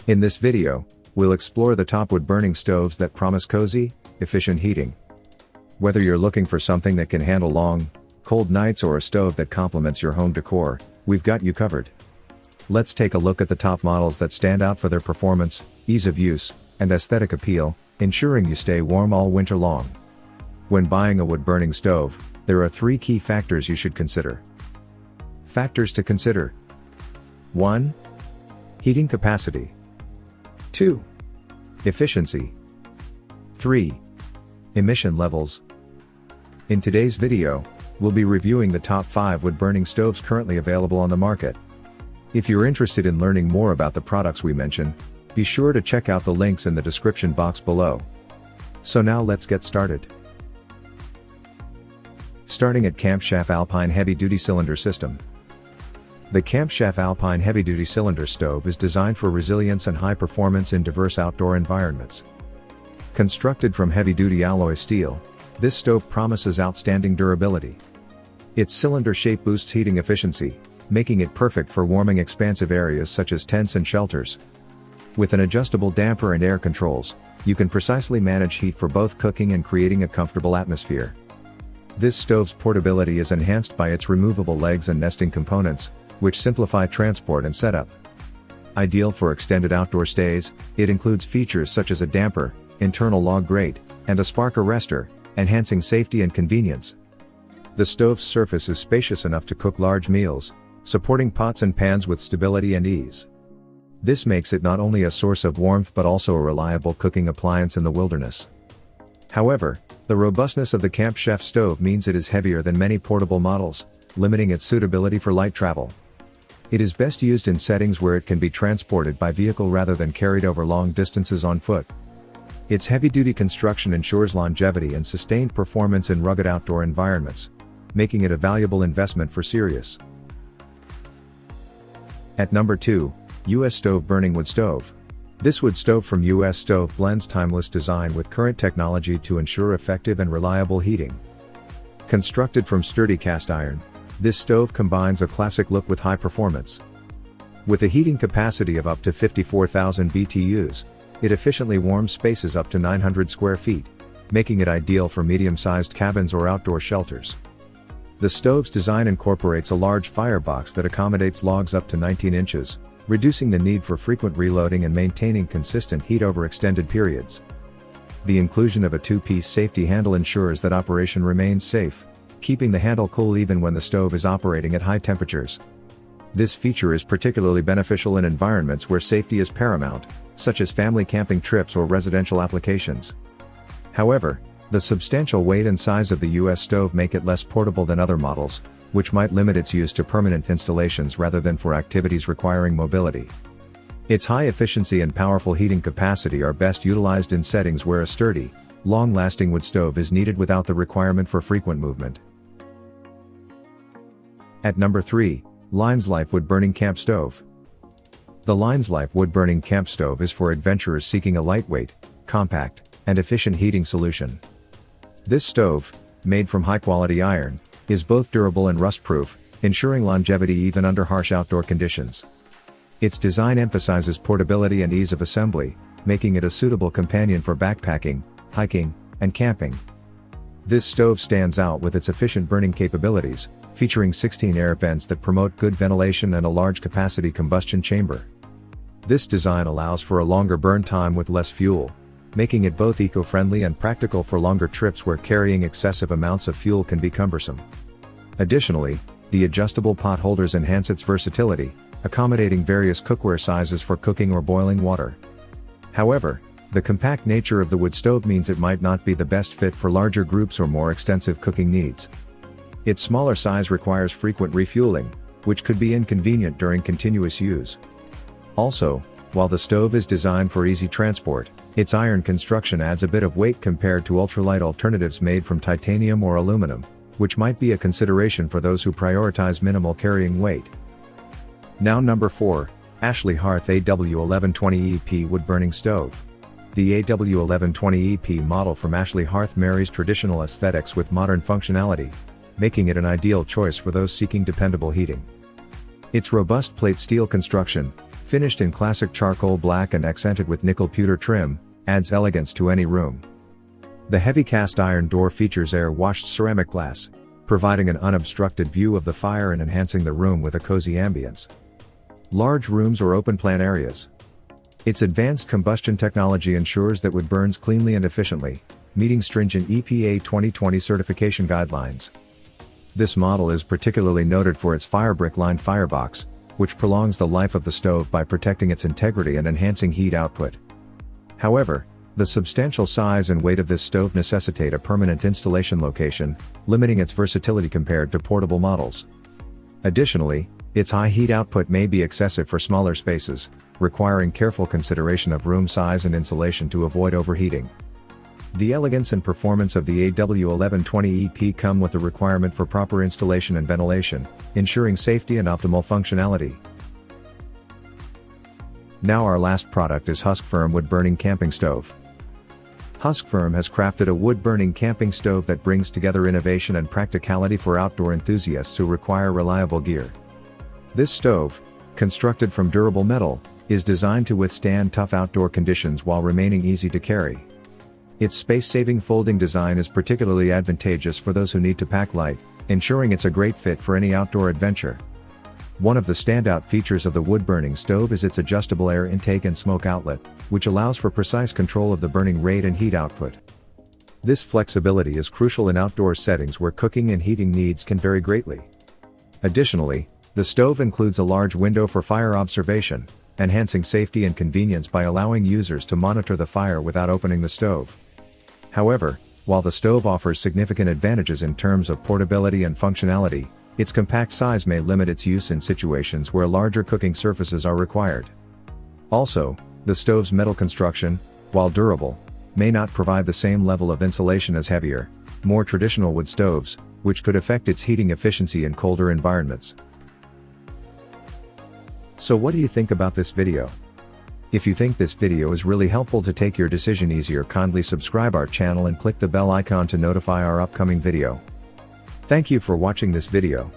In this video, we'll explore the top wood-burning stoves that promise cozy, efficient heating. Whether you're looking for something that can handle long, cold nights or a stove that complements your home decor, we've got you covered. Let's take a look at the top models that stand out for their performance, ease of use, and aesthetic appeal, ensuring you stay warm all winter long. When buying a wood-burning stove, there are 3 key factors you should consider. Factors to consider: 1. Heating capacity. 2. Efficiency. 3. Emission levels. In today's video, we'll be reviewing the top 5 wood-burning stoves currently available on the market. If you're interested in learning more about the products we mention, be sure to check out the links in the description box below. So now let's get started. Starting at Camp Chef Alpine Heavy Duty Cylinder System. The Camp Chef Alpine Heavy Duty Cylinder Stove is designed for resilience and high performance in diverse outdoor environments. Constructed from heavy-duty alloy steel, this stove promises outstanding durability. Its cylinder shape boosts heating efficiency, making it perfect for warming expansive areas such as tents and shelters. With an adjustable damper and air controls, you can precisely manage heat for both cooking and creating a comfortable atmosphere. This stove's portability is enhanced by its removable legs and nesting components, which simplify transport and setup. Ideal for extended outdoor stays, it includes features such as a damper, internal log grate, and a spark arrestor, enhancing safety and convenience. The stove's surface is spacious enough to cook large meals, supporting pots and pans with stability and ease. This makes it not only a source of warmth but also a reliable cooking appliance in the wilderness. However, the robustness of the Camp Chef stove means it is heavier than many portable models, limiting its suitability for light travel. It is best used in settings where it can be transported by vehicle rather than carried over long distances on foot. Its heavy-duty construction ensures longevity and sustained performance in rugged outdoor environments, making it a valuable investment for serious. At number 2, U.S. Stove Burning Wood Stove. This wood stove from U.S. Stove blends timeless design with current technology to ensure effective and reliable heating. Constructed from sturdy cast iron, this stove combines a classic look with high performance. With a heating capacity of up to 54,000 BTUs, it efficiently warms spaces up to 900 square feet, making it ideal for medium-sized cabins or outdoor shelters. The stove's design incorporates a large firebox that accommodates logs up to 19 inches, reducing the need for frequent reloading and maintaining consistent heat over extended periods. The inclusion of a 2-piece safety handle ensures that operation remains safe, keeping the handle cool even when the stove is operating at high temperatures. This feature is particularly beneficial in environments where safety is paramount, such as family camping trips or residential applications. However, the substantial weight and size of the U.S. stove make it less portable than other models, which might limit its use to permanent installations rather than for activities requiring mobility. Its high efficiency and powerful heating capacity are best utilized in settings where a sturdy, long-lasting wood stove is needed without the requirement for frequent movement. At number 3, Lines Life Wood-Burning Camp Stove. The Lines Life Wood-Burning Camp Stove is for adventurers seeking a lightweight, compact, and efficient heating solution. This stove, made from high-quality iron, is both durable and rust-proof, ensuring longevity even under harsh outdoor conditions. Its design emphasizes portability and ease of assembly, making it a suitable companion for backpacking, hiking, and camping. This stove stands out with its efficient burning capabilities, featuring 16 air vents that promote good ventilation and a large capacity combustion chamber. This design allows for a longer burn time with less fuel, making it both eco-friendly and practical for longer trips where carrying excessive amounts of fuel can be cumbersome. Additionally, the adjustable pot holders enhance its versatility, accommodating various cookware sizes for cooking or boiling water. However, the compact nature of the wood stove means it might not be the best fit for larger groups or more extensive cooking needs. Its smaller size requires frequent refueling, which could be inconvenient during continuous use. Also, while the stove is designed for easy transport, its iron construction adds a bit of weight compared to ultralight alternatives made from titanium or aluminum, which might be a consideration for those who prioritize minimal carrying weight. Now number 4, Ashley Hearth AW1120EP Wood-Burning Stove. The AW1120EP model from Ashley Hearth marries traditional aesthetics with modern functionality, making it an ideal choice for those seeking dependable heating. Its robust plate steel construction, Finished in classic charcoal black and accented with nickel pewter trim, adds elegance to any room. The heavy cast iron door features air-washed ceramic glass, providing an unobstructed view of the fire and enhancing the room with a cozy ambience. Large rooms or open-plan areas. Its advanced combustion technology ensures that wood burns cleanly and efficiently, meeting stringent EPA 2020 certification guidelines. This model is particularly noted for its firebrick-lined firebox, which prolongs the life of the stove by protecting its integrity and enhancing heat output. However, the substantial size and weight of this stove necessitate a permanent installation location, limiting its versatility compared to portable models. Additionally, its high heat output may be excessive for smaller spaces, requiring careful consideration of room size and insulation to avoid overheating. The elegance and performance of the AW1120EP come with the requirement for proper installation and ventilation, ensuring safety and optimal functionality. Now our last product is Huskfirm Wood-Burning Camping Stove. Huskfirm has crafted a wood-burning camping stove that brings together innovation and practicality for outdoor enthusiasts who require reliable gear. This stove, constructed from durable metal, is designed to withstand tough outdoor conditions while remaining easy to carry. Its space-saving folding design is particularly advantageous for those who need to pack light, ensuring it's a great fit for any outdoor adventure. One of the standout features of the wood-burning stove is its adjustable air intake and smoke outlet, which allows for precise control of the burning rate and heat output. This flexibility is crucial in outdoor settings where cooking and heating needs can vary greatly. Additionally, the stove includes a large window for fire observation, enhancing safety and convenience by allowing users to monitor the fire without opening the stove. However, while the stove offers significant advantages in terms of portability and functionality, its compact size may limit its use in situations where larger cooking surfaces are required. Also, the stove's metal construction, while durable, may not provide the same level of insulation as heavier, more traditional wood stoves, which could affect its heating efficiency in colder environments. So what do you think about this video? If you think this video is really helpful to take your decision easier, kindly subscribe our channel and click the bell icon to notify our upcoming video. Thank you for watching this video.